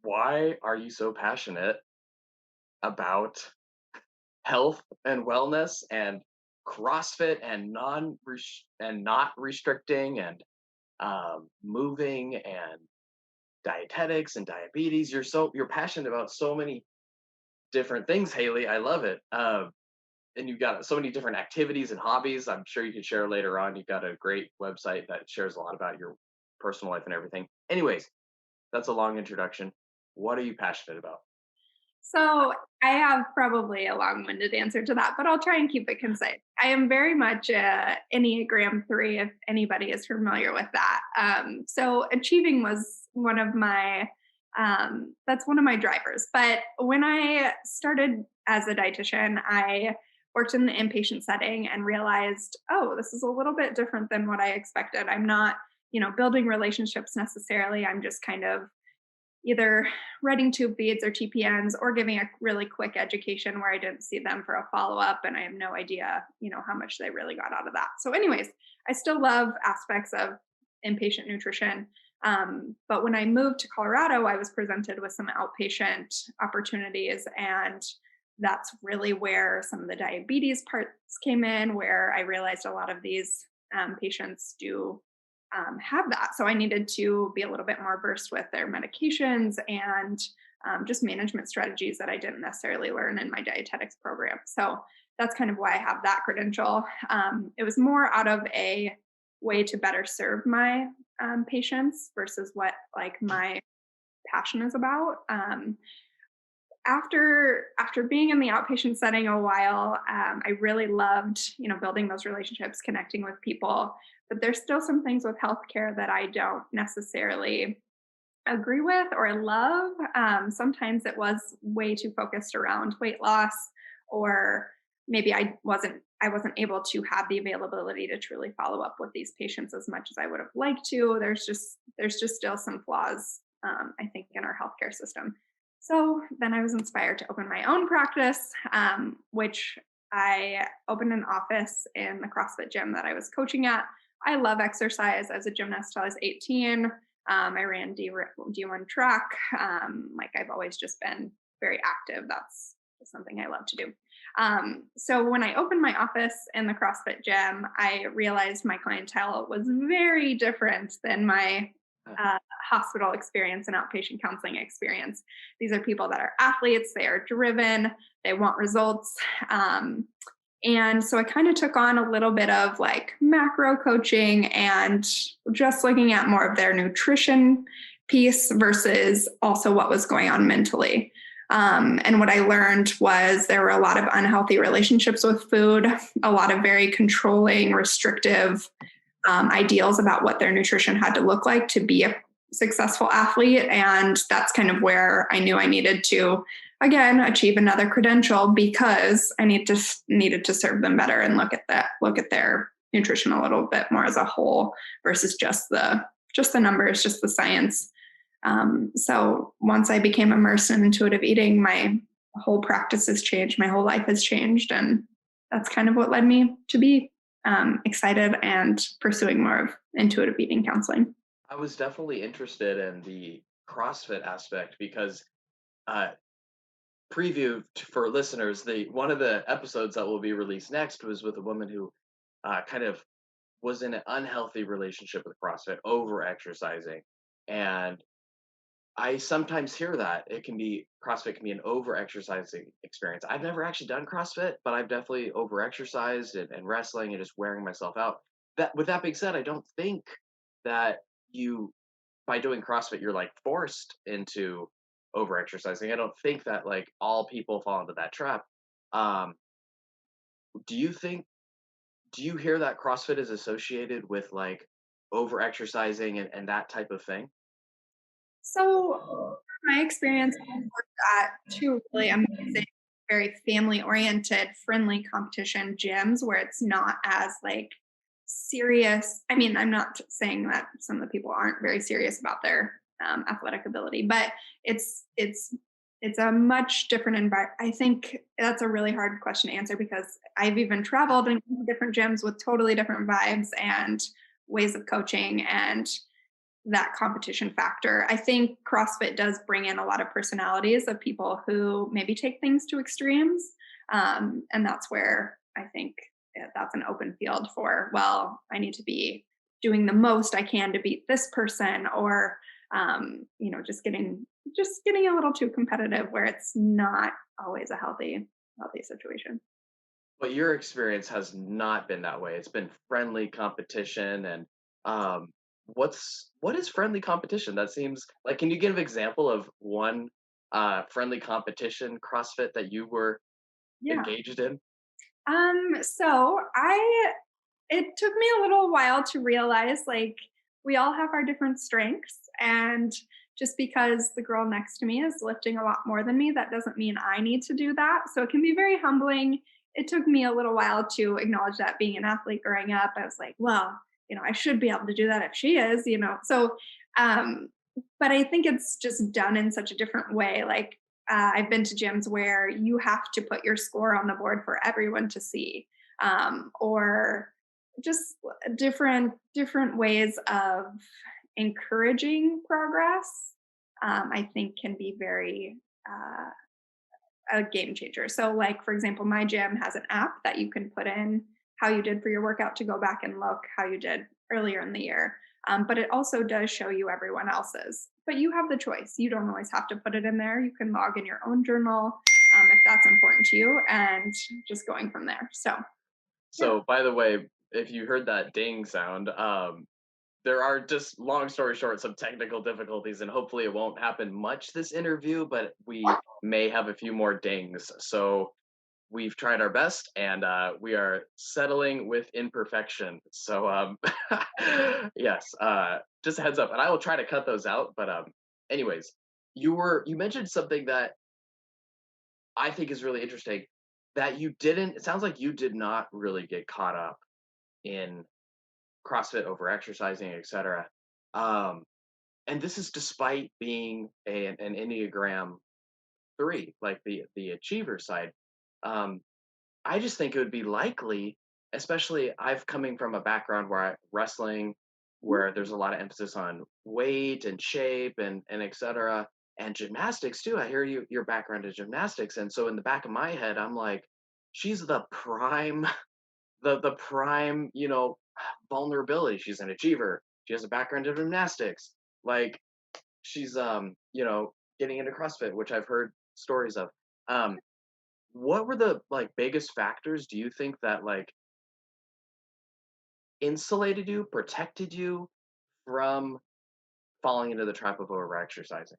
why are you so passionate about health and wellness and CrossFit and not restricting and moving and dietetics and diabetes? You're passionate about so many different things, Haley. I love it. And you've got so many different activities and hobbies. I'm sure you can share later on. You've got a great website that shares a lot about your personal life and everything. Anyways, that's a long introduction. What are you passionate about? So I have probably a long-winded answer to that, but I'll try and keep it concise. I am very much Enneagram 3, if anybody is familiar with that. So achieving was one of my that's one of my drivers. But when I started as a dietitian, I worked in the inpatient setting and realized, oh, this is a little bit different than what I expected. I'm not, building relationships necessarily. I'm just kind of either writing tube feeds or TPNs or giving a really quick education where I didn't see them for a follow up and I have no idea, how much they really got out of that. So, anyways, I still love aspects of inpatient nutrition. But when I moved to Colorado, I was presented with some outpatient opportunities. And that's really where some of the diabetes parts came in, where I realized a lot of these patients do have that. So I needed to be a little bit more versed with their medications and just management strategies that I didn't necessarily learn in my dietetics program. So that's kind of why I have that credential. It was more out of a way to better serve my patients versus what like my passion is about. After being in the outpatient setting a while, I really loved building those relationships, connecting with people. But there's still some things with healthcare that I don't necessarily agree with or love. Sometimes it was way too focused around weight loss, or maybe I wasn't able to have the availability to truly follow up with these patients as much as I would have liked to. There's just still some flaws, I think, in our healthcare system. So then I was inspired to open my own practice, which I opened an office in the CrossFit gym that I was coaching at. I love exercise. As a gymnast till I was 18. I ran D1 track. Like I've always just been very active. That's just something I love to do. So when I opened my office in the CrossFit gym, I realized my clientele was very different than my hospital experience and outpatient counseling experience. These are people that are athletes, they are driven, they want results. And so I kind of took on a little bit of like macro coaching and just looking at more of their nutrition piece versus also what was going on mentally. And what I learned was there were a lot of unhealthy relationships with food, a lot of very controlling, restrictive ideals about what their nutrition had to look like to be a successful athlete. And that's kind of where I knew I needed to, again, achieve another credential because I needed to serve them better and look at their nutrition a little bit more as a whole versus just the numbers, just the science. So once I became immersed in intuitive eating, my whole practice has changed, my whole life has changed, and that's kind of what led me to be excited and pursuing more of intuitive eating counseling. I was definitely interested in the CrossFit aspect because uh, for listeners, the one of the episodes that will be released next was with a woman who kind of was in an unhealthy relationship with CrossFit, over exercising, and I sometimes hear that CrossFit can be an over exercising experience. I've never actually done CrossFit, but I've definitely over exercised and wrestling and just wearing myself out. With that being said, I don't think that you by doing CrossFit you're like forced into over exercising. I don't think that like all people fall into that trap. Um, do you think do you hear that CrossFit is associated with like over exercising and that type of thing? So, my experience, I've worked at two really amazing, very family oriented, friendly competition gyms where it's not as like serious. I mean, I'm not saying that some of the people aren't very serious about their athletic ability, but it's a much different environment. I think that's a really hard question to answer because I've even traveled in different gyms with totally different vibes and ways of coaching. And that competition factor. I think CrossFit does bring in a lot of personalities of people who maybe take things to extremes. And that's where I think that's an open field for, well, I need to be doing the most I can to beat this person, or just getting a little too competitive where it's not always a healthy situation. But your experience has not been that way. It's been friendly competition, and um, what is friendly competition? That seems like. Can you give an example of one friendly competition CrossFit that you were Yeah. engaged in? So I it took me a little while to realize, like, we all have our different strengths, and just because the girl next to me is lifting a lot more than me, that doesn't mean I need to do that. So it can be very humbling. It took me a little while to acknowledge that. Being an athlete growing up, I was like, well, I should be able to do that if she is. Um but I think it's just done in such a different way. Like, I've been to gyms where you have to put your score on the board for everyone to see, or just different ways of encouraging progress. I think can be very a game changer. So, like, for example, my gym has an app that you can put in how you did for your workout to go back and look how you did earlier in the year. But it also does show you everyone else's. But you have the choice. You don't always have to put it in there. You can log in your own journal, if that's important to you, and just going from there. So, yeah. So, by the way, if you heard that ding sound, there are, just long story short, some technical difficulties, and hopefully it won't happen much this interview, but we may have a few more dings. So we've tried our best, and we are settling with imperfection. So yes, just a heads up, and I will try to cut those out. But anyways, you mentioned something that I think is really interesting, that you didn't. It sounds like you did not really get caught up in CrossFit over exercising, etc. Um, and this is despite being an Enneagram 3, like the achiever side. Um, I just think it would be likely, especially I've coming from a background where wrestling, where there's a lot of emphasis on weight and shape and etc. And gymnastics too. I hear your background in gymnastics, and so in the back of my head, I'm like, she's the prime, the prime, vulnerability. She's an achiever. She has a background in gymnastics. Like, she's getting into CrossFit, which I've heard stories of. Um, what were the, like, biggest factors, do you think, that, like, insulated you, protected you from falling into the trap of over-exercising?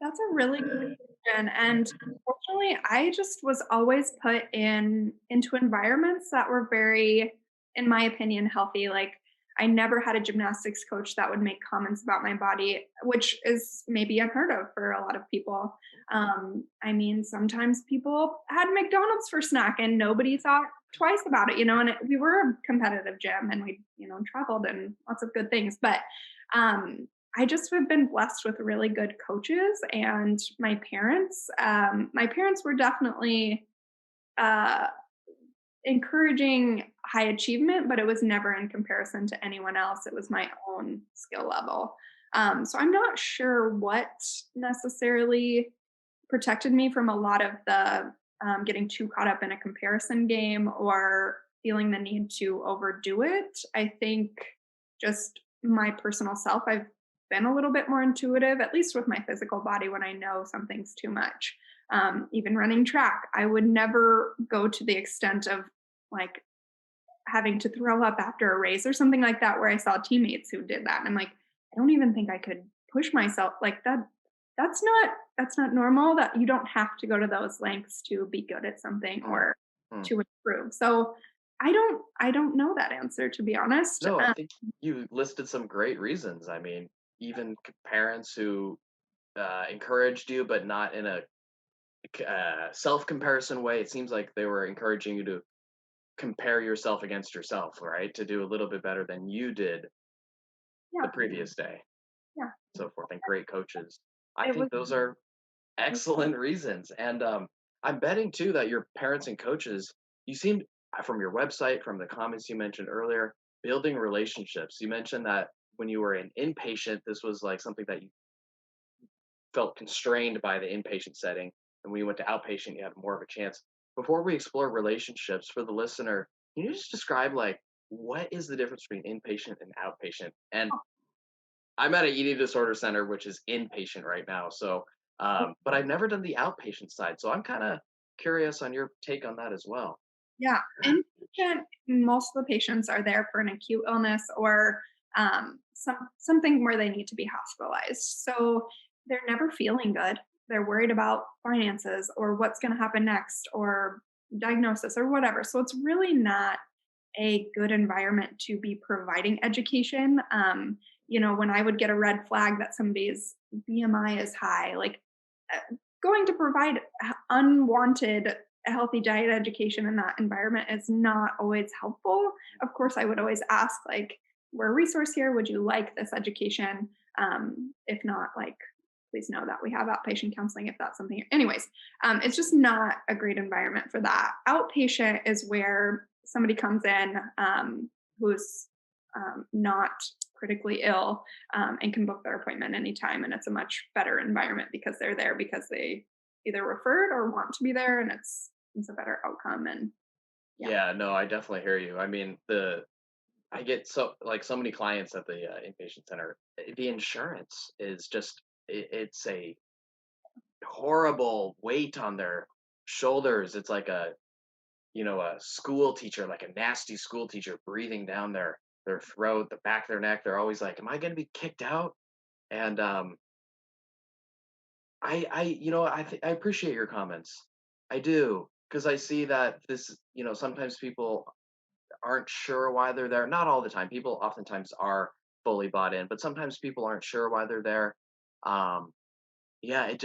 That's a really good question, and unfortunately, I just was always put into environments that were very, in my opinion, healthy. Like, I never had a gymnastics coach that would make comments about my body, which is maybe unheard of for a lot of people. I mean, sometimes people had McDonald's for snack and nobody thought twice about it, and we were a competitive gym, and we, traveled and lots of good things. But I just have been blessed with really good coaches, and my parents. My parents were definitely uh, encouraging high achievement, but it was never in comparison to anyone else. It was my own skill level. So I'm not sure what necessarily protected me from a lot of the getting too caught up in a comparison game or feeling the need to overdo it. I think just my personal self, I've been a little bit more intuitive, at least with my physical body, when I know something's too much. Even running track, I would never go to the extent of, like, having to throw up after a race or something like that, where I saw teammates who did that. And I'm like, I don't even think I could push myself like that. That's not normal. That you don't have to go to those lengths to be good at something Mm, or mm. to improve. So I don't know that answer, to be honest. No, I think you listed some great reasons. I mean, even parents who encouraged you, but not in a self-comparison way. It seems like they were encouraging you to compare yourself against yourself, right? To do a little bit better than you did the Yeah, previous day, yeah. so forth, and great coaches. I It was think those are excellent reasons. And I'm betting too that your parents and coaches, you seemed, from your website, from the comments you mentioned earlier, building relationships. You mentioned that when you were an inpatient, this was like something that you felt constrained by the inpatient setting, and when you went to outpatient, you had more of a chance. Before we explore relationships for the listener, can you just describe like what is the difference between inpatient and outpatient? And I'm at an eating disorder center, which is inpatient right now. So, but I've never done the outpatient side, so I'm kind of curious on your take on that as well. Yeah, inpatient, most of the patients are there for an acute illness or something where they need to be hospitalized. So they're never feeling good. They're worried about finances or what's going to happen next or diagnosis or whatever. So it's really not a good environment to be providing education. When I would get a red flag that somebody's BMI is high, like going to provide unwanted healthy diet education in that environment is not always helpful. Of course, I would always ask, like, we're a resource here. Would you like this education? If not, like, please know that we have outpatient counseling if that's something. Anyways, it's just not a great environment for that. Outpatient is where somebody comes in who's not critically ill and can book their appointment anytime. And it's a much better environment because they're there because they either referred or want to be there, and it's a better outcome. And yeah, Yeah, no, I definitely hear you. I mean, the I get so many clients at the inpatient center. The insurance is just it's a horrible weight on their shoulders. It's like a school teacher, like a nasty school teacher breathing down their throat, the back of their neck. They're always like, "Am I going to be kicked out?" And I appreciate your comments. I do because I see that sometimes people aren't sure why they're there. Not all the time. People oftentimes are fully bought in, but sometimes people aren't sure why they're there. Um, yeah, it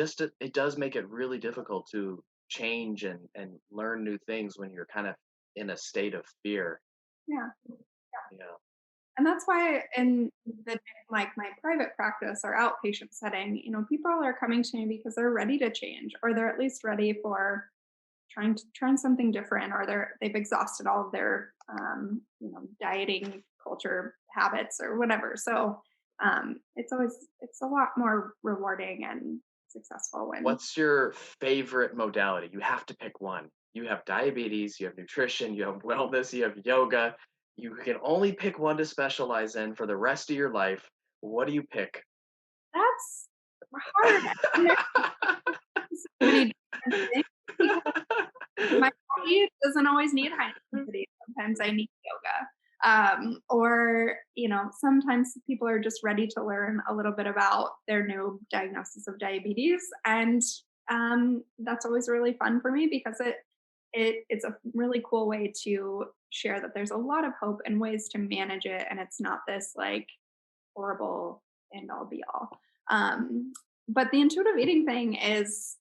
does make it really difficult to change and learn new things when you're kind of in a state of fear. yeah. Yeah. And that's why in the like my private practice or outpatient setting, people are coming to me because they're ready to change or they're at least ready for trying something different or they've exhausted all of their dieting culture habits or whatever. So it's a lot more rewarding and successful when What's your favorite modality? You have to pick one. You have diabetes, you have nutrition, you have wellness, you have yoga. You can only pick one to specialize in for the rest of your life. What do you pick? that's hard. And there's so many different things. People My body doesn't always need high intensity. Sometimes I need yoga. Or, sometimes people are just ready to learn a little bit about their new diagnosis of diabetes. And that's always really fun for me because it's a really cool way to share that there's a lot of hope and ways to manage it. And it's not this like horrible end all be all. But the intuitive eating thing is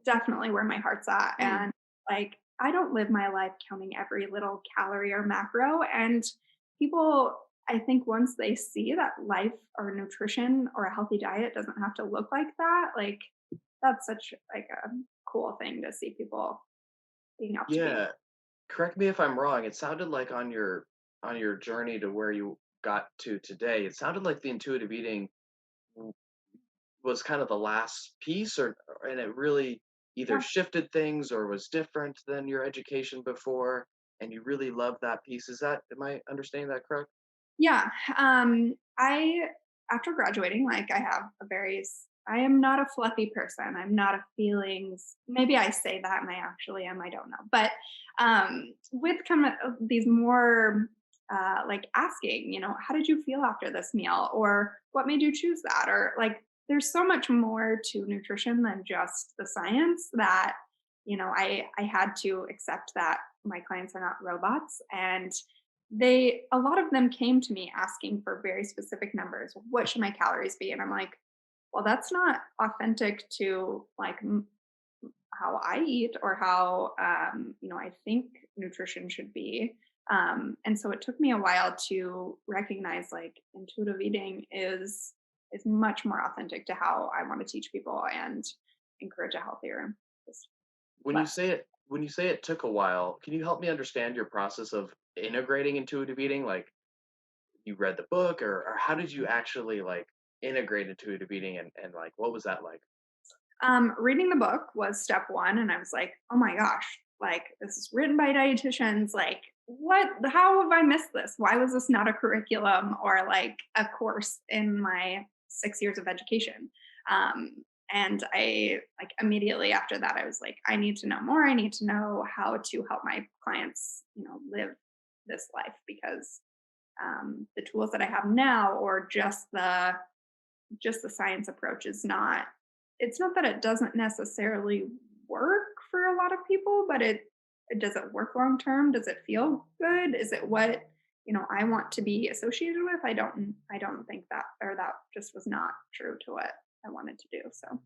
definitely where my heart's at. Mm, And like, I don't live my life counting every little calorie or macro. And people, I think once they see that life or nutrition or a healthy diet doesn't have to look like that, like that's such like a cool thing to see people being up to be. yeah. Correct me if I'm wrong. It sounded like on your journey to where you got to today, it sounded like the intuitive eating w- was kind of the last piece and it really either Yeah. shifted things or was different than your education before and you really loved that piece. Am I understanding that correct? Yeah. I after graduating, like I am not a fluffy person. I'm not a feelings. Maybe I say that and I actually am. I don't know. But with kind of these more like asking, how did you feel after this meal, or what made you choose that, or like there's so much more to nutrition than just the science that I had to accept that my clients are not robots and a lot of them came to me asking for very specific numbers. What should my calories be? And I'm like, well, that's not authentic to like how I eat or how I think nutrition should be. And so it took me a while to recognize like intuitive eating is much more authentic to how I want to teach people and encourage a healthier just When you less. say it took a while, can you help me understand your process of integrating intuitive eating? Like you read the book, or how did you actually like integrate intuitive eating, and like what was that like? Reading the book was step one, and I was like, oh my gosh, like this is written by dietitians. Like, what? How have I missed this? Why was this not a curriculum or like a course in my 6 years of education? Um, and I like immediately after that, I was like, I need to know more. I need to know how to help my clients, live this life because the tools that I have now, or just the science approach is not it's not that it doesn't necessarily work for a lot of people, but it does it work long term? Does it feel good? Is it what, I want to be associated with? I don't think that, or that just was not true to what I wanted to do. So,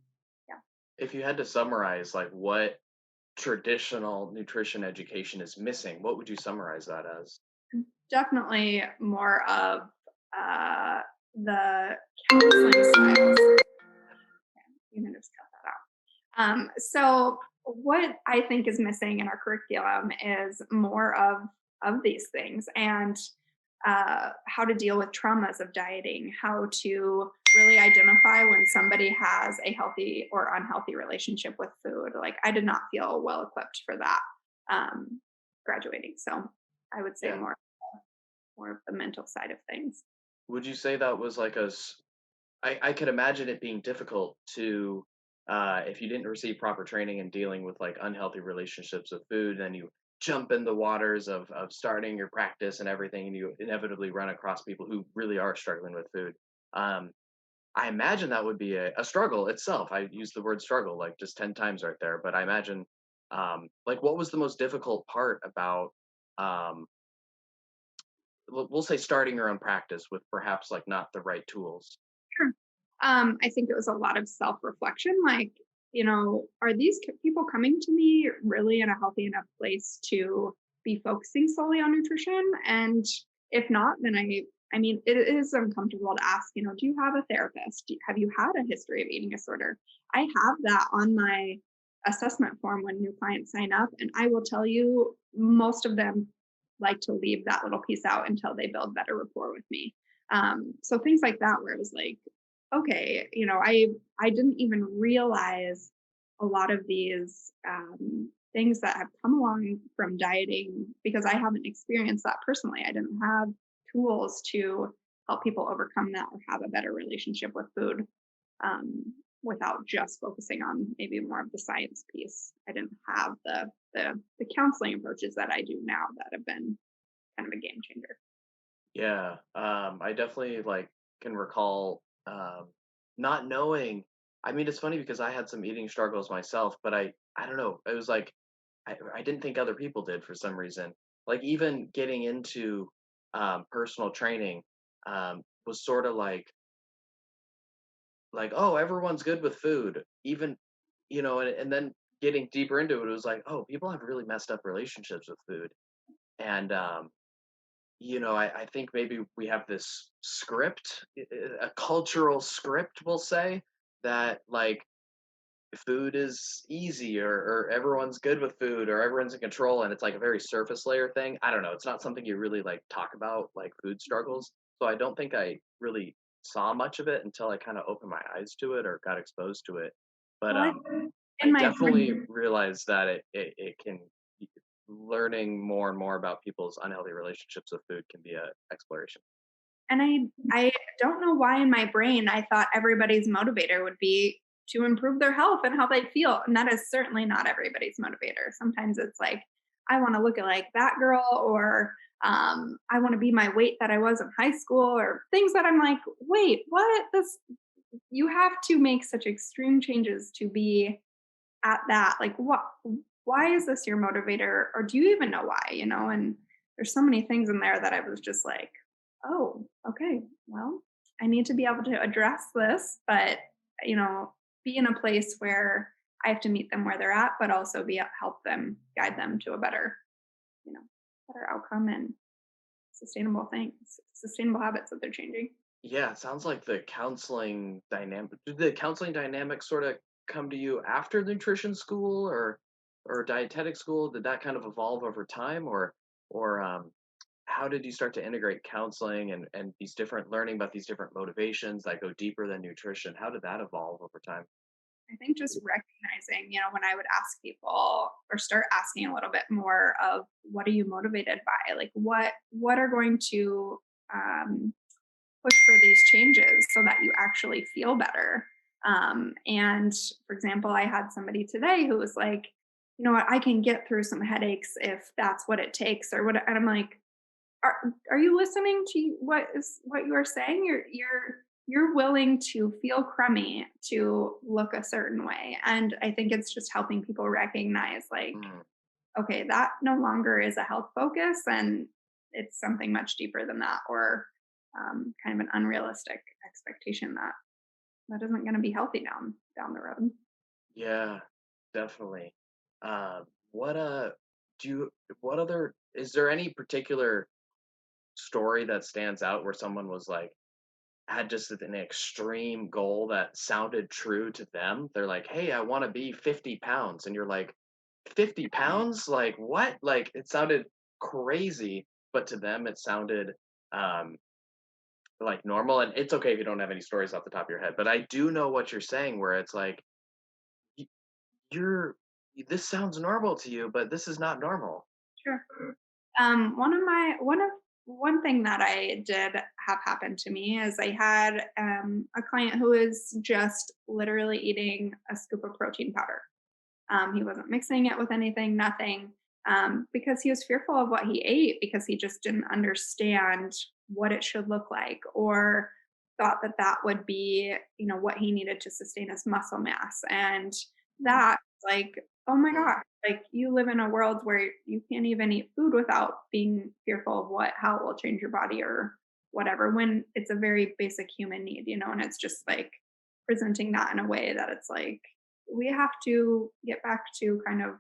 yeah. If you had to summarize like what traditional nutrition education is missing, what would you summarize that as? Definitely more of the counseling styles. You can just cut that out. So what I think is missing in our curriculum is more of these things, and how to deal with traumas of dieting, how to really identify when somebody has a healthy or unhealthy relationship with food. Like I did not feel well equipped for that um, graduating. So I would say Yeah. more of the mental side of things. Would you say that was like I could imagine it being difficult to, if you didn't receive proper training in dealing with like unhealthy relationships with food, then you jump in the waters of starting your practice and everything, and you inevitably run across people who really are struggling with food. Um, I imagine that would be a struggle itself. I use the word struggle like just 10 times right there, but I imagine, like, what was the most difficult part about, um, we'll say starting your own practice with perhaps like not the right tools? Sure. I think it was a lot of self reflection. Like, are these people coming to me really in a healthy enough place to be focusing solely on nutrition? And if not, then I mean, it is uncomfortable to ask, do you have a therapist? Have you had a history of eating disorder? I have that on my assessment form when new clients sign up. And I will tell you, most of them like to leave that little piece out until they build better rapport with me. So things like that, where it was like, okay, I didn't even realize a lot of these things that have come along from dieting because I haven't experienced that personally. I didn't have tools to help people overcome that or have a better relationship with food without just focusing on maybe more of the science piece. I didn't have the counseling approaches that I do now that have been kind of a game changer. Yeah, I definitely like can recall not knowing. I mean, it's funny because I had some eating struggles myself, but I don't know. It was like I didn't think other people did for some reason. Like even getting into personal training was sort of like, oh, everyone's good with food, even, and then getting deeper into it, it was like, oh, people have really messed up relationships with food, and I think maybe we have this script, a cultural script, we'll say, that like food is easy, or everyone's good with food, or everyone's in control, and it's like a very surface layer thing. I don't know. It's not something you really like talk about, like food struggles. So I don't think I really saw much of it until I kind of opened my eyes to it or got exposed to it. But Well, I in my definitely realized that it can learning more and more about people's unhealthy relationships with food can be a exploration. And I don't know why in my brain I thought everybody's motivator would be to improve their health and how they feel. And that is certainly not everybody's motivator. Sometimes it's like, I want to look at like that girl, or I want to be my weight that I was in high school, or things that I'm like, wait, what? This You have to make such extreme changes to be at that. Like, what? Why is this your motivator? Or do you even know why? And there's so many things in there that I was just like, oh, okay, well, I need to be able to address this, but you know, be in a place where I have to meet them where they're at, but also help them, guide them to a you know, better outcome and sustainable things, sustainable habits that they're changing. Yeah, it sounds like the counseling dynamic. Did the counseling dynamic sort of come to you after nutrition school, or dietetic school? Did that kind of evolve over time, or how did you start to integrate counseling and these different learning about these different motivations that go deeper than nutrition? How did that evolve over time? I think just recognizing, when I would ask people or start asking a little bit more of what are you motivated by? Like what are going to um, push for these changes so that you actually feel better. And for example, I had somebody today who was like, you know what, I can get through some headaches if that's what it takes or what. And I'm like, are you listening to what you are saying? You're willing to feel crummy to look a certain way. And I think it's just helping people recognize like, Mm, okay, that no longer is a health focus and it's something much deeper than that, or kind of an unrealistic expectation that that isn't going to be healthy down the road. yeah, definitely. What do you what other is there any particular story that stands out where someone was like had just an extreme goal that sounded true to them? They're like, "Hey, I want to be 50 pounds," and you're like, 50 pounds? Like what? Like it sounded crazy, but to them it sounded um like normal. And it's okay if you don't have any stories off the top of your head, but I do know what you're saying where it's like y- you're this sounds normal to you, but this is not normal. Sure. One thing that I did have happen to me is I had a client who was just literally eating a scoop of protein powder. He wasn't mixing it with anything, nothing, because he was fearful of what he ate because he just didn't understand what it should look like or thought that that would be, what he needed to sustain his muscle mass. And Mm, that, like, oh my mm, gosh, like you live in a world where you can't even eat food without being fearful of how it will change your body or whatever, when it's a very basic human need, and it's just like presenting that in a way that it's like, we have to get back to kind of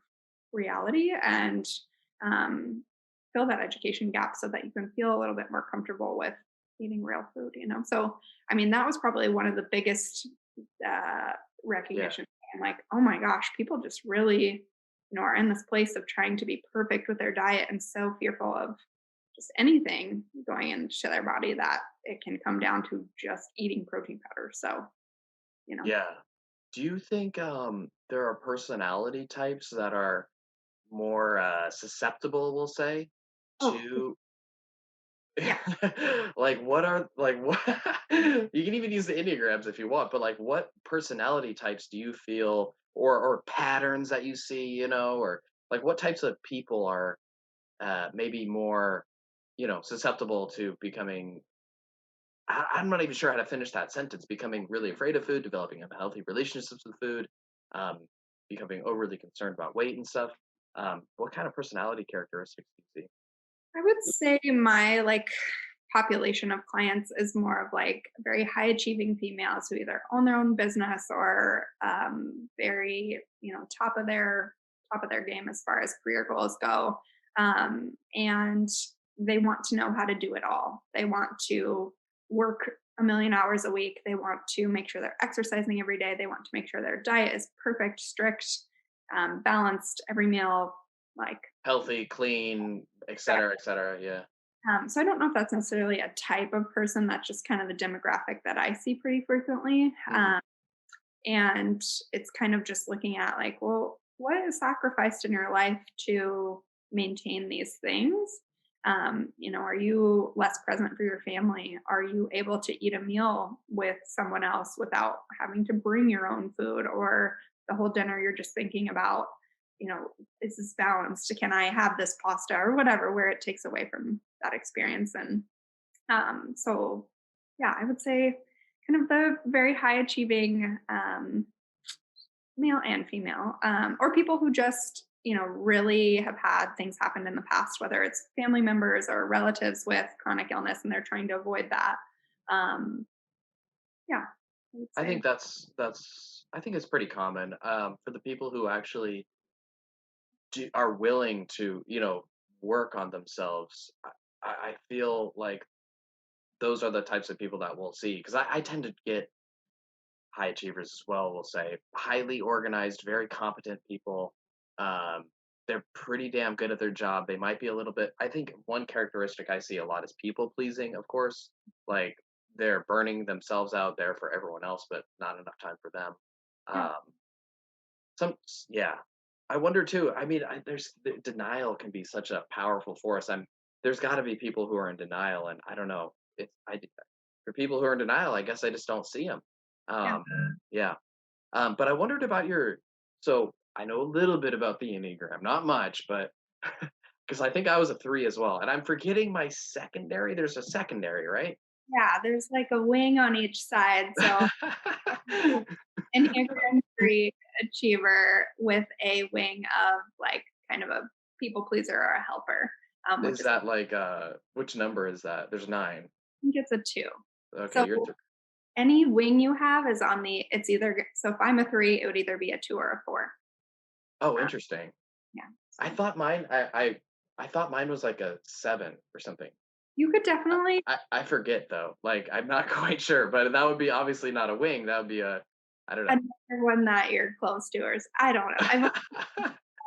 reality and um, fill that education gap so that you can feel a little bit more comfortable with eating real food. So I mean, that was probably one of the biggest uh, yeah. recognition. I'm like, oh my gosh, people just really, are in this place of trying to be perfect with their diet and so fearful of just anything going into their body that it can come down to just eating protein powder. So, you know, Yeah. Do you think there are personality types that are more susceptible, we'll say, oh, to yeah. like what you can even use the Enneagrams if you want, but like what personality types do you feel or patterns that you see, or like what types of people are maybe more, susceptible to becoming I'm not even sure how to finish that sentence, becoming really afraid of food, developing unhealthy relationships with food, um, becoming overly concerned about weight and stuff. What kind of personality characteristics do you see? I would say my population of clients is more of like very high achieving females who either own their own business or very top of their game as far as career goals go, and they want to know how to do it all. They want to work a million hours a week. They want to make sure they're exercising every day. They want to make sure their diet is perfect, strict, balanced every meal. Like Healthy, clean, et cetera, et cetera. Yeah. so I don't know if that's necessarily a type of person. That's just kind of the demographic that I see pretty frequently. Hmm. And it's kind of just looking at like, well, what is sacrificed in your life to maintain these things? Are you less present for your family? Are you able to eat a meal with someone else without having to bring your own food, or the whole dinner you're just thinking about, is this balanced? Can I have this pasta or whatever, where it takes away from that experience? And so, yeah, I would say kind of the very high achieving male and female, or people who just, really have had things happen in the past, whether it's family members or relatives with chronic illness, and they're trying to avoid that. Um, yeah, I would I say. think I think it's pretty common for the people who actually are willing to, work on themselves. I feel like those are the types of people that we'll see because I tend to get high achievers as well. We'll say highly organized, very competent people. Um, they're pretty damn good at their job. They might be a little bit, I think one characteristic I see a lot is people pleasing, of course. Like they're burning themselves out there for everyone else, but not enough time for them. Yeah. Um, yeah. I wonder too. I mean, there's denial can be such a powerful force. There's got to be people who are in denial, and I don't know. For people who are in denial, I guess I just don't see them. Yeah. Um, yeah. But I wondered about so I know a little bit about the Enneagram, not much, but because I think I was a 3 as well, and I'm forgetting my secondary. There's a secondary, right? Yeah, there's like a wing on each side. So Enneagram 3 achiever with a wing of like kind of a people pleaser or a helper, which Is is, I that like which number is that? There's 9. think it's a 2. Okay, So you're any wing you have is on the it's either so if I'm a 3, it would either be a 2 or a 4. Oh, Uh, interesting. yeah. I So thought mine I thought mine was like a 7 or something. you could definitely I forget though. Like I'm not quite sure, but that would be obviously not a wing. That would be a I don't know. another one that you're close to or I don't know.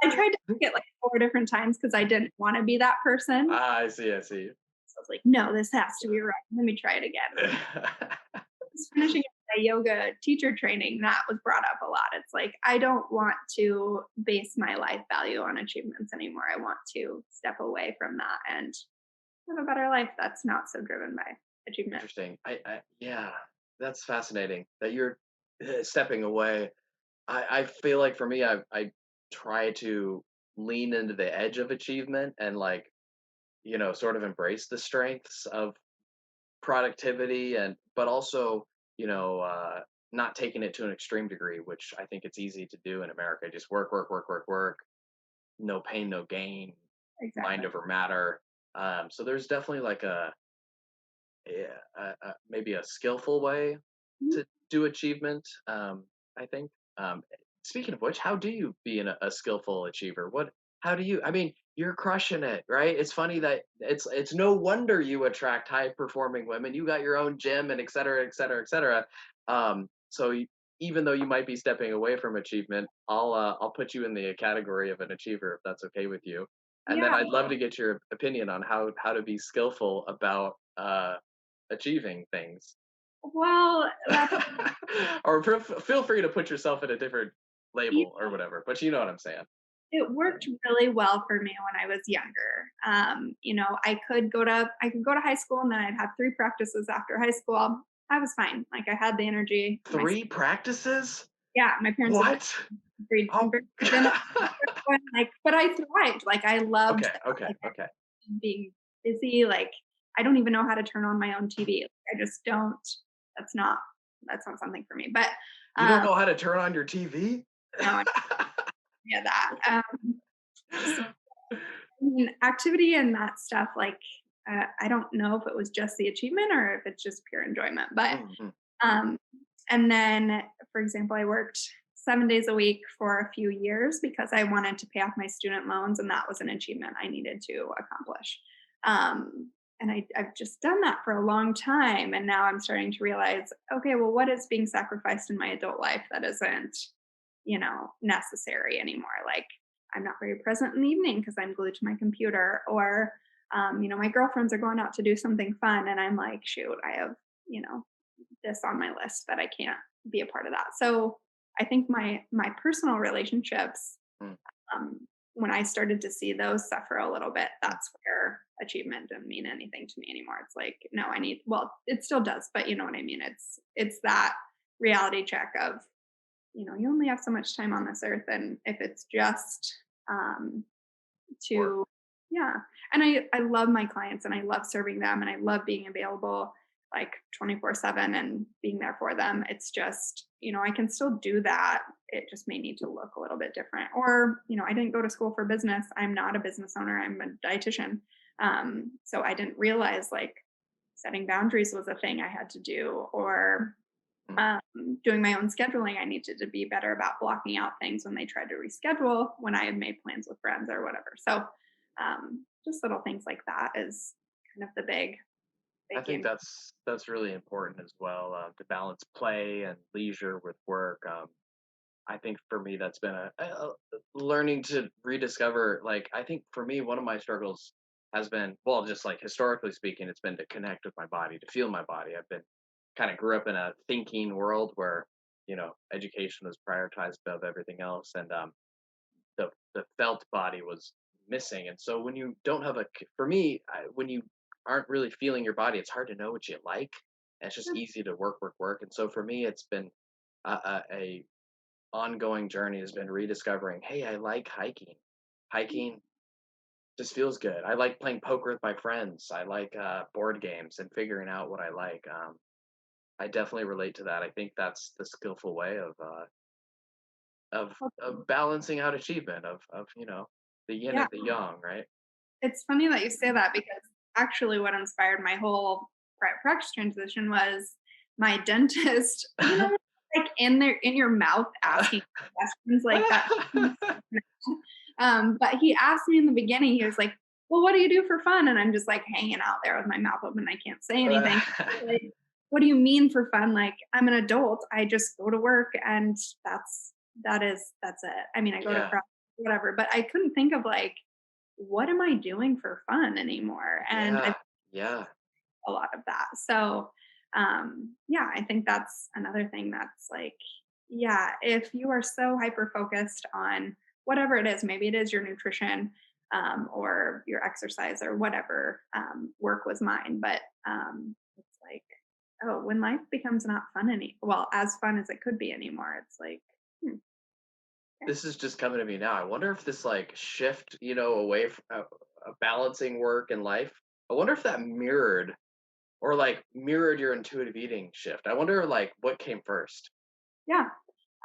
I tried to pick it like 4 different times because I didn't wanna be that person. Ah, I see, I see. So I was like, "No, this has to be right. Let me try it again." Was finishing my yoga teacher training, that was brought up a lot. It's like, I don't want to base my life value on achievements anymore. I want to step away from that and live a better life that's not so driven by achievement. Interesting. Yeah, that's fascinating that you're stepping away. I feel like for me, I try to lean into the edge of achievement and like, sort of embrace the strengths of productivity but also, you know, not taking it to an extreme degree, which I think it's easy to do in America. Just work, work, work, work, work, no pain, no gain, mind Exactly. over matter. So there's definitely like yeah, maybe a skillful way Mhm. to do achievement. I think. Speaking of which, how do you be a skillful achiever? How do you? I mean, you're crushing it, right? It's funny that it's no wonder you attract high performing women. You got your own gym and et cetera, et cetera, et cetera. Even though you might be stepping away from achievement, I'll put you in the category of an achiever if that's okay with you. And then Yeah. I'd love to get your opinion on how to be skillful about achieving things. Well, that's Or feel free to put yourself in a different you label or whatever, but you know what I'm saying. it worked really well for me when I was younger. I could go to high school and then I'd have 3 practices after high school. I was fine. Like I had the energy. 3 practices? Yeah, my parents had What? very Oh. very then like, but I thrived. Like I loved Okay, that. okay, Like okay. being busy. Like I don't even know how to turn on my own TV. Like, I just don't. That's not that's not something for me. But You don't um, know how to turn on your TV? no, yeah, that. So I mean, activity and that stuff. Like I don't know if it was just the achievement or if it's just pure enjoyment. But Mhm. um, and then, for example, I worked 7 days a week for a few years because I wanted to pay off my student loans, and that was an achievement I needed to accomplish. And I've just done that for a long time. And now I'm starting to realize, okay, well, what is being sacrificed in my adult life that isn't, necessary anymore? Like, I'm not very present in the evening because I'm glued to my computer, or, my girlfriends are going out to do something fun. And I'm like, shoot, I have, you know, this on my list that I can't be a part of that. So I think my personal relationships, Mm, um, when I started to see those suffer a little bit, that's where achievement didn't mean anything to me anymore. It's like, no, I need well, it still does, but you know what I mean? It's that reality check of, you only have so much time on this earth. And if it's just um work. to yeah. And I love my clients and I love serving them and I love being available like 24/7 and being there for them. It's just, I can still do that. It just may need to look a little bit different. Or, I didn't go to school for business. I'm not a business owner. I'm a dietitian. So I didn't realize like setting boundaries was a thing I had to do, or Mm. doing my own scheduling. I needed to be better about blocking out things when they tried to reschedule when I had made plans with friends or whatever. So just little things like that is kind of the I big think game. that's really important as well, to balance play and leisure with work. I think for me that's been learning to rediscover, like, I think for me, one of my struggles has been, well, just like historically speaking, it's been to connect with my body, to feel my body. I've been kind of grew up in a thinking world where, education was prioritized above everything else. And the felt body was missing. And so when you don't have for me, when you aren't really feeling your body, it's hard to know what you like. And it's just easy to work, work, work. And so for me, it's been a ongoing journey has been rediscovering, hey, I like hiking. Hiking just feels good. I like playing poker with my friends. I like board games and figuring out what I like. I definitely relate to that. I think that's the skillful way of balancing out achievement of the yin Yeah. and the yang, right? It's funny that you say that because actually what inspired my whole private practice transition was my dentist, like in your mouth asking questions like that. But he asked me in the beginning, he was like, "Well, what do you do for fun?" And I'm just like hanging out there with my mouth open. I can't say anything. Like, what do you mean for fun? Like, I'm an adult. I just go to work and that's it. I mean, I go to Yeah, practice, whatever, but I couldn't think of like, what am I doing for fun anymore? And I yeah, yeah. a lot of that. So, yeah, I think that's another thing that's like, yeah, if you are so hyper focused on whatever it is, maybe it is your nutrition or your exercise or whatever, work was mine, but it's like, oh, when life becomes not fun well, as fun as it could be anymore, it's like, hmm, okay. This is just coming to me now. I wonder if this like shift, away from balancing work and life. I wonder if that mirrored your intuitive eating shift. I wonder like what came first. Yeah.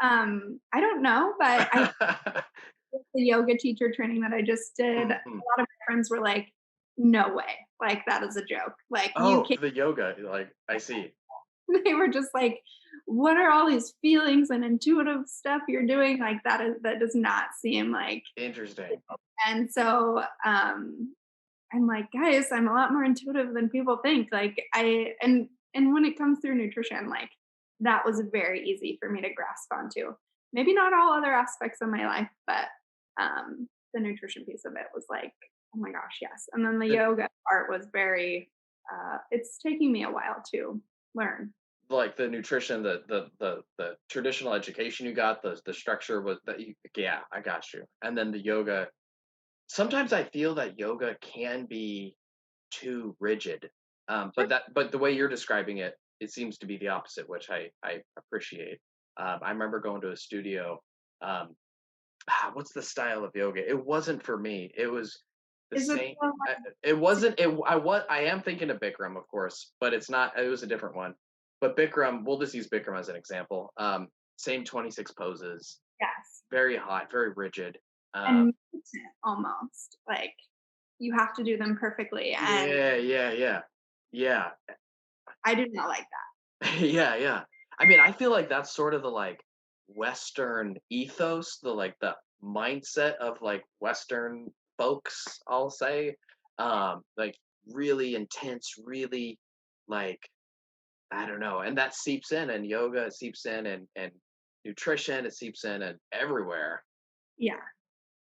I don't know, but I with the yoga teacher training that I just did, a Mhm. lot of my friends were like, "No way, like, that is a joke, like, you Oh, can't." the yoga, like I see. They were just like, "What are all these feelings and intuitive stuff you're doing? Like, that does not seem like." Interesting. And so, I'm like, "Guys, I'm a lot more intuitive than people think." Like, and when it comes through nutrition, like, that was very easy for me to grasp onto. Maybe not all other aspects of my life, but, the nutrition piece of it was like, "Oh my gosh, yes." And then the The yoga part was very, it's taking me a while to learn. like the nutrition, the traditional education you got, the structure was that you, yeah, I got you. And then the yoga. Sometimes I feel that yoga can be too rigid. Sure. But the way you're describing it, it seems to be the opposite, which I appreciate. I remember going to a studio. Um, what's the style of yoga? It wasn't for me. It was the Is it same. the It wasn't. I am thinking of Bikram, of course, but it's not. It was a different one. But Bikram, we'll just use Bikram as an example. Same 26 poses, yes, very hot, very rigid. and Um, militant almost, like, you have to do them perfectly, and yeah, yeah, yeah, yeah. I do not like that. Yeah, yeah. I mean, I feel like that's sort of the like Western ethos, the mindset of like Western folks, I'll say. Like really intense, really like I don't know, and that seeps in and yoga, it seeps in and nutrition, it seeps in and everywhere. Yeah.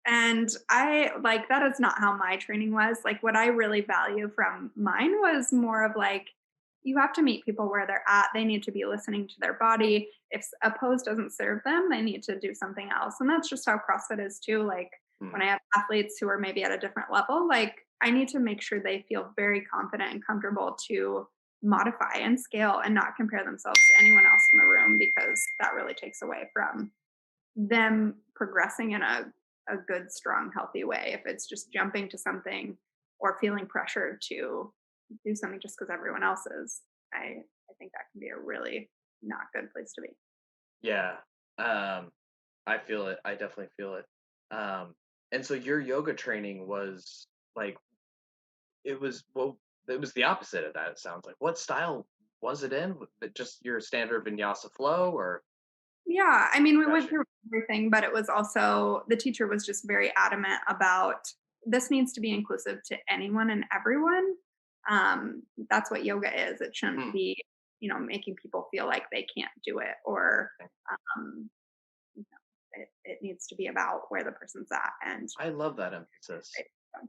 And I like that is not how my training was. Like what I really value from mine was more of like you have to meet people where they're at. They need to be listening to their body. If a pose doesn't serve them, they need to do something else. And that's just how CrossFit is too. Like Hmm. when I have athletes who are maybe at a different level, like I need to make sure they feel very confident and comfortable to modify and scale and not compare themselves to anyone else in the room because that really takes away from them progressing in a good, strong, healthy way. If it's just jumping to something or feeling pressured to do something just because everyone else is, I think that can be a really not good place to be. Yeah. Um, I feel it. I definitely feel it. Um, and so your yoga training was like it was the opposite of that, it sounds like. What style was it in? Was it just your standard vinyasa flow or Yeah, I mean, we went gotcha. through everything, but it was also the teacher was just very adamant about this needs to be inclusive to anyone and everyone. That's what yoga is. It shouldn't Hmm, be, making people feel like they can't do it or okay. um, it needs to be about where the person's at and I love that emphasis. right. So,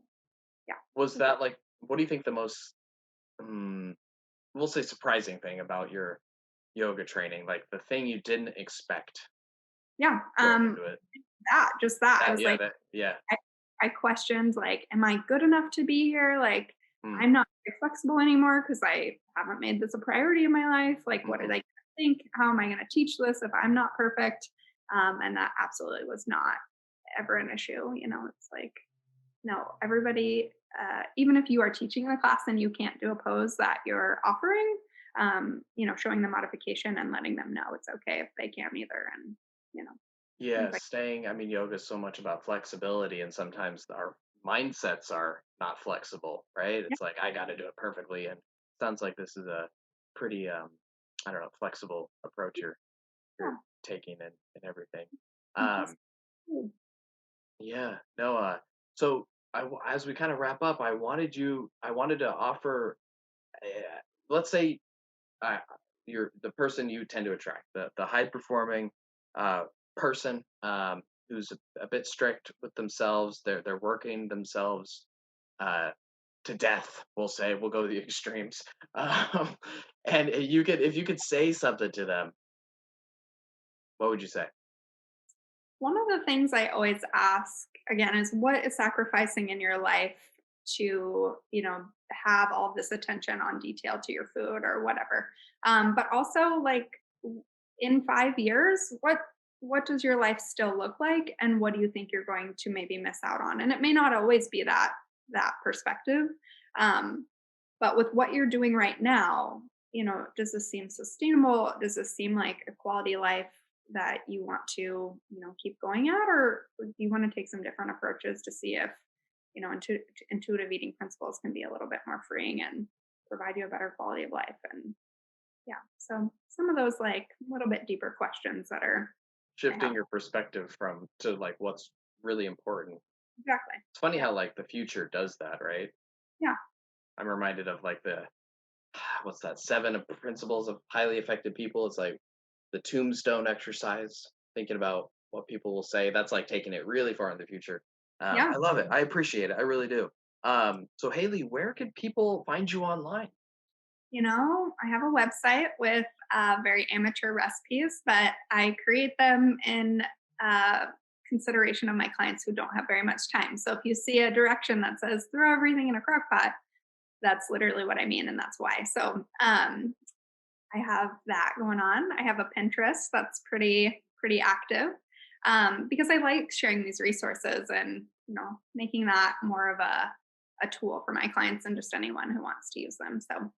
yeah. Was that like, what do you think the most, mm, we'll say surprising thing about your yoga training? Like the thing you didn't expect Yeah. going into it? Just that. I That, was yeah, like, that, yeah. I, I questioned, like, am I good enough to be here? Like, Mm, I'm not very flexible anymore because I haven't made this a priority in my life. Like, what are mhm. they going to think? How am I going to teach this if I'm not perfect? And that absolutely was not ever an issue. It's like, no, everybody, even if you are teaching a class and you can't do a pose that you're offering, showing the modification and letting them know it's okay if they can't either. And, you know, things Yeah, like, I mean, yoga is so much about flexibility, and sometimes our mindsets are not flexible, right? yeah, It's like, I got to do it perfectly. And sounds like this is a pretty, I don't know, flexible approach you're yeah, taking and everything. fantastic. Um, yeah, no, so as we kind of wrap up, I wanted to offer, uh, let's say, uh, you're the person you tend to attract, the high performing uh, person, who's a bit strict with themselves. They're working themselves uh, to death. We'll say we'll go to the extremes. Um, and you could if you could say something to them, what would you say? One of the things I always ask again is what is sacrificing in your life to, have all this attention on detail to your food or whatever. But also like in 5 years, what does your life still look like and what do you think you're going to maybe miss out on? And it may not always be that perspective. Um, but with what you're doing right now, does this seem sustainable? Does this seem like a quality life that you want to, keep going at, or do you want to take some different approaches to see if, intuitive eating principles can be a little bit more freeing and provide you a better quality of life? And yeah, so some of those like little bit deeper questions that are I Shifting have. your perspective from to like what's really important. Exactly. It's funny Yeah. how like the future does that, right? Yeah. I'm reminded of like the what's that, seven of principles of highly effective people. It's like the tombstone exercise, thinking about what people will say. That's like taking it really far in the future. Yeah. I love it. I appreciate it. I really do. So Haley, where can people find you online? I have a website with very amateur recipes, but I create them in uh, consideration of my clients who don't have very much time. So if you see a direction that says throw everything in a crock pot, that's literally what I mean, and that's why. So I have that going on. I have a Pinterest that's pretty active because I like sharing these resources and making that more of a tool for my clients and just anyone who wants to use them. So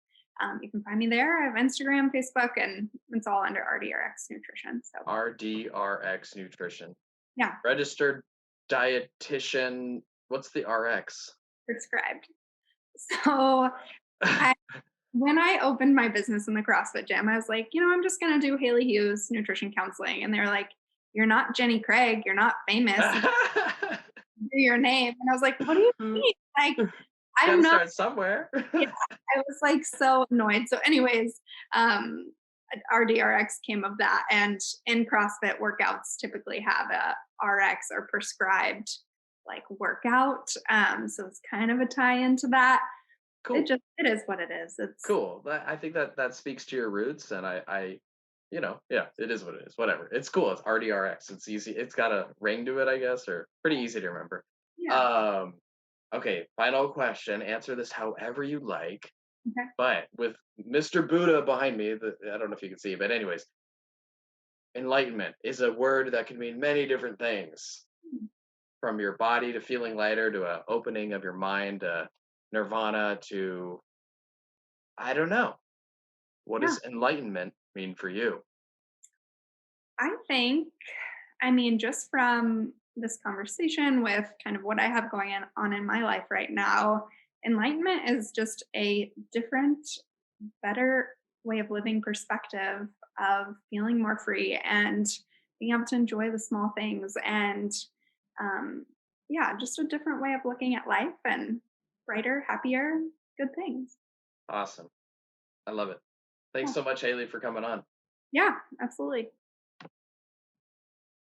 you can find me there. I have Instagram, Facebook, and it's all under RDRX Nutrition. So RDRX Nutrition. yeah, Registered dietitian. What's the RX? prescribed. So I when I opened my business in the CrossFit gym, I was like, I'm just gonna do Haley Hughes nutrition counseling. And they're like, you're not Jenny Craig, you're not famous, you do your name. And I was like, what do you mean? Like, Gotta I'm not. start somewhere. Yeah, I was like so annoyed. So, anyways, um, RDRX came of that. And in CrossFit, workouts typically have a RX or prescribed like workout. So it's kind of a tie into that. Cool. It is what it is. It's Cool. I think that speaks to your roots, and yeah, it is what it is. Whatever. It's cool. It's RDRX. It's easy. It's got a ring to it, I guess, or pretty easy to remember. yeah. Um, okay, final question. Answer this however you like. Okay. But with Mr. Buddha behind me, I don't know if you can see, but anyways, enlightenment is a word that can mean many different things, from your body to feeling lighter to a opening of your mind to nirvana to I don't know. What Yeah. does enlightenment mean for you? I think, I mean, just from this conversation with kind of what I have going on in my life right now, enlightenment is just a different, better way of living perspective of feeling more free and being able to enjoy the small things and, um, yeah, just a different way of looking at life and brighter, happier, good things. Awesome. I love it. Thanks Yeah. so much, Haley, for coming on. Yeah, absolutely.